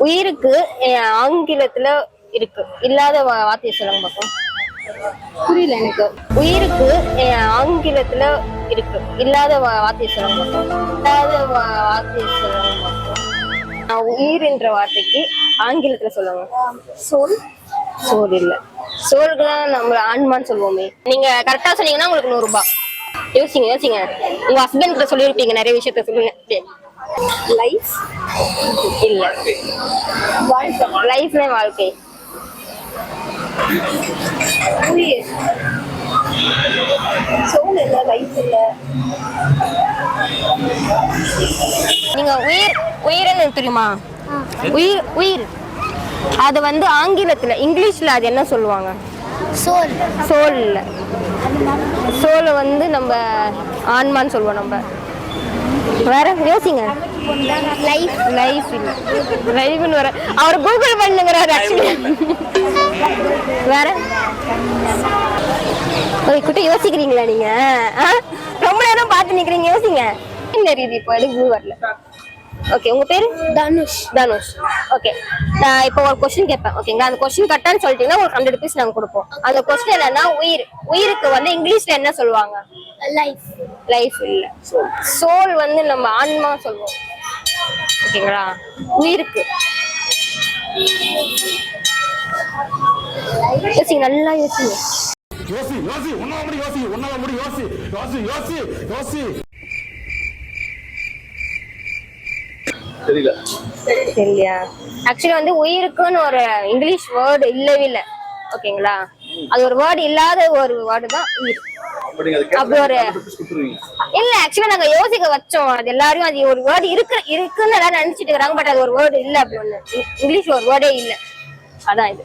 உயிருக்கு ஆங்கிலத்துல இருக்கு இல்லாத வார்த்தையை சொல்லுங்க பார்ப்போம். புரியல எனக்கு. உயிருக்கு ஆங்கிலத்துல இருக்கு இல்லாத வார்த்தையை சொல்லுங்க பார்ப்போம். இல்லாத வார்த்தையை சொல்லுங்க பார்ப்போம். உயிர் என்ற வார்த்தைக்கு ஆங்கிலத்துல சொல்லுங்க. சோல். சோல் இல்ல. சோலுக்கு தான் நம்ம ஆன்மான்னு சொல்லுவோமே. நீங்க கரெக்டா சொன்னீங்கன்னா உங்களுக்கு 100 ரூபாய். யோசிங்க யோசிங்க. உங்க ஹஸ்பண்ட் கிட்ட சொல்லிருப்பீங்க நிறைய விஷயத்த சொல்லுங்க. லைஃப் இல்ல. வாழ்க்கை. லைஃப்ல வாழ்க்கை. உயிர். சோல் இல்ல, லைஃப் இல்ல. நீங்க உயிர் உயிர்னு தெரியுமா? உயிர் உயிர் அது வந்து ஆங்கிலத்துல இங்கிலீஷ்ல அது என்ன சொல்லுவாங்க? சோல். சோல் இல்ல. சோல் வந்து நம்ம ஆன்மான்னு சொல்லுவோம். நம்ம வேற யோசிங்க. லைஃப். லைஃப் இல்ல. லைஃப்னு வர அவர் கூகுள் பண்ணுங்கிறாரு ஆக்சுவலி. வேற ஓய் குட்டி யோசிக்கிறீங்களா நீங்க? ரொம்ப நேரம் பார்த்து நிக்கிறீங்க. யோசிங்க. என்ன ரீதி இப்போ எதுக்கு வரல? ஓகே உங்க பேரு? தனுஷ். தனுஷ். ஓகே நான் இப்போ ஒரு கொஸ்டின் கேட்பேன். ஓகேங்களா? அந்த கொஸ்டின் கரெக்டான்னு சொல்லிட்டீங்கன்னா ஒரு 100 rupees நாங்க கொடுப்போம். அந்த கொஸ்டின் என்னன்னா உயிர். உயிருக்கு வந்து இங்கிலீஷ்ல என்ன சொல்லுவாங்க? லைஃப். லைஃப் இல்ல. சோல் வந்து நம்ம ஆன்மா சொல்லுவோம். ஓகேங்களா? உயிருக்கு யோசிங்க, நல்லா யோசிங்க. யோசி யோசி உன்னால முடி யோசி உன்னால முடி யோசி யோசி யோசி யோசி. தெரியல. சரியா? ஆக்சுவலி வந்து உயிருக்குன்னு ஒரு இங்கிலீஷ் வேர்டு இல்லவே இல்லை. ஓகேங்களா? அது ஒரு வேர்டு இல்லாத ஒரு வேர்டு தான் உயிர். அப்படி ஒரு இல்ல ஆக்சுவலா நாங்க யோசிக்க வச்சோம். அது எல்லாரும் அது ஒரு வேர்டு இருக்குன்னு எல்லாரும் நினைச்சிட்டு இருக்காங்க. பட் அது ஒரு வேர்டு இல்ல. அப்படி ஒண்ணு இங்கிலீஷ் ஒரு வேர்டே இல்ல. அதான் இது.